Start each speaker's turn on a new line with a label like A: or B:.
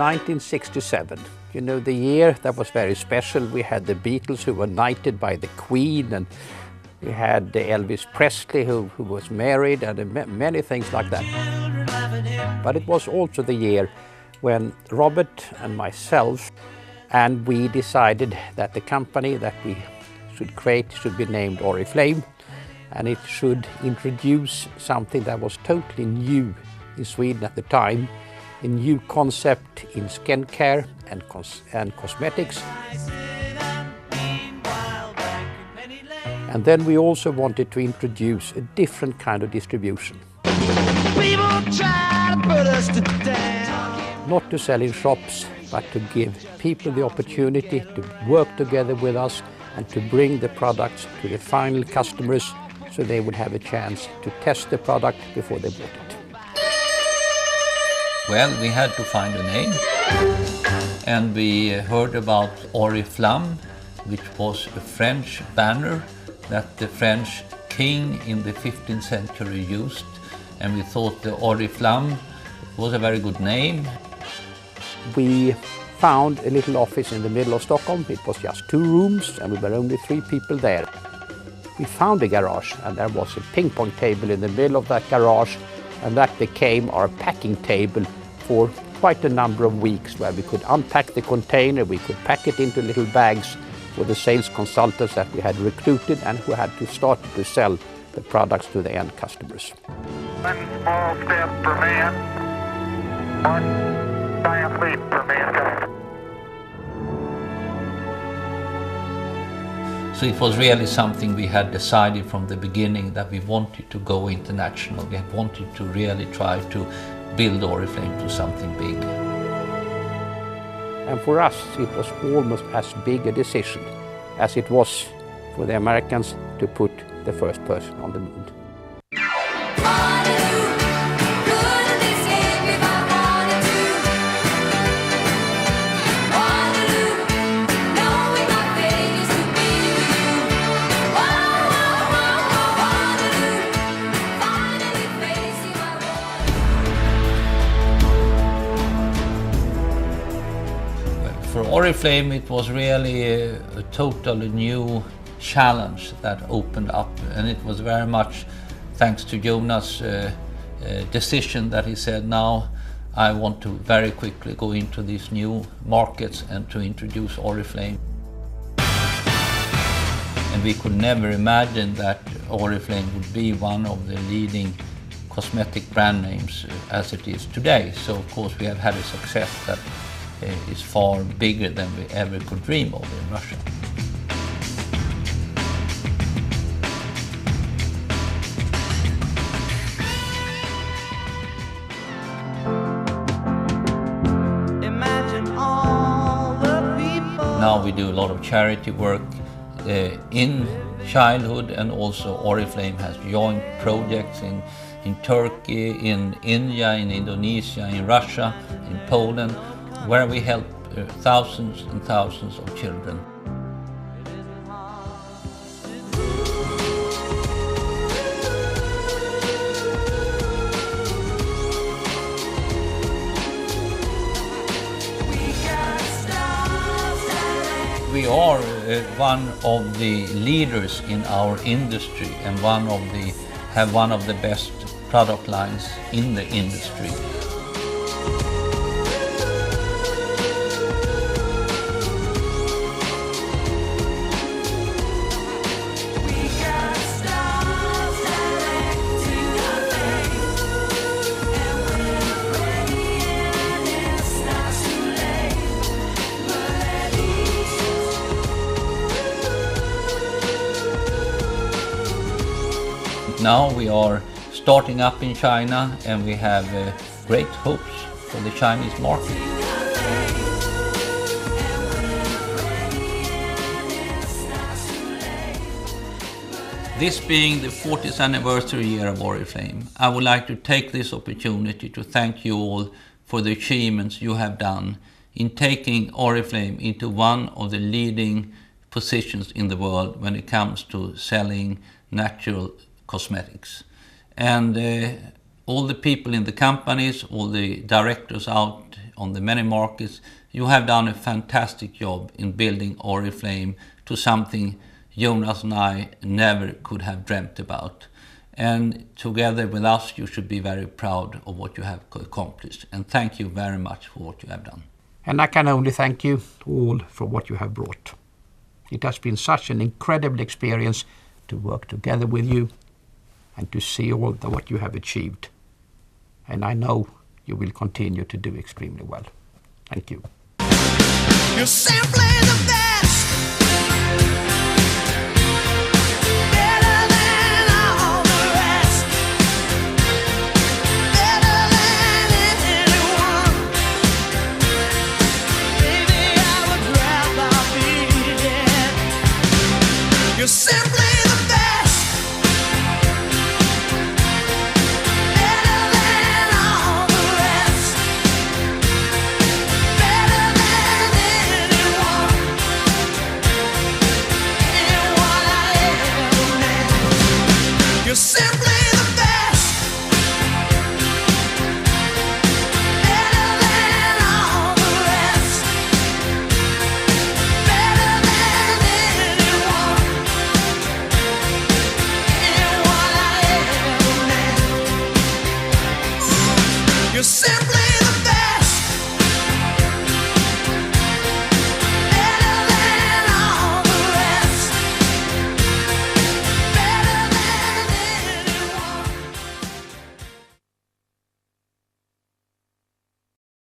A: 1967. You know, the year that was very special. We had the Beatles who were knighted by the Queen, and we had Elvis Presley who was married, and many things like that. But it was also the year when Robert and myself and we decided that the company that we should create should be named Oriflame, and it should introduce something that was totally new in Sweden at the time, a new concept in skincare and cosmetics. And then we also wanted to introduce a different kind of distribution. Not to sell in shops, but to give people the opportunity to work together with us and to bring the products to the final customers so they would have a chance to test the product before they bought it.
B: Well, we had to find a name, and we heard about Oriflamme, which was a French banner that the French king in the 15th century used, and we thought the Oriflamme was a very good name.
A: We found a little office in the middle of Stockholm. It was just 2 rooms and we were only 3 people there. We found a garage and there was a ping pong table in the middle of that garage, and that became our packing table for quite a number of weeks, where we could unpack the container, we could pack it into little bags for the sales consultants that we had recruited and who had to start to sell the products to the end customers.
C: One small step for man, one giant leap for mankind.
B: So it was really something we had decided from the beginning, that we wanted to go international. We wanted to really try to build Oriflame to something big.
A: And for us, it was almost as big a decision as it was for the Americans to put the first person on the moon.
B: For Oriflame, it was really a totally new challenge that opened up, and it was very much thanks to Jonas' decision that he said, now I want to very quickly go into these new markets and to introduce Oriflame. And we could never imagine that Oriflame would be one of the leading cosmetic brand names as it is today. So of course we have had a success that is far bigger than we ever could dream of in Russia. Now we do a lot of charity work in childhood, and also Oriflame has joint projects in Turkey, in India, in Indonesia, in Russia, in Poland, where we help thousands and thousands of children. We are one of the leaders in our industry and have one of the best product lines in the industry. Now we are starting up in China, and we have great hopes for the Chinese market. This being the 40th anniversary year of Oriflame, I would like to take this opportunity to thank you all for the achievements you have done in taking Oriflame into one of the leading positions in the world when it comes to selling natural cosmetics. And all the people in the companies, all the directors out on the many markets, you have done a fantastic job in building Oriflame to something Jonas and I never could have dreamt about. And together with us, you should be very proud of what you have accomplished. And thank you very much for what you have done.
A: And I can only thank you all for what you have brought. It has been such an incredible experience to work together with you and to see all what you have achieved. And I know you will continue to do extremely well. Thank you.
D: You're simply the best. Better than all the rest. Better than anyone. Maybe I would rather be dead. You're simply the best. Better than all the rest. Better than anyone. Anyone I ever met. You're simply the best. Better than all the rest. Better than anyone. Anyone I ever met. You're simply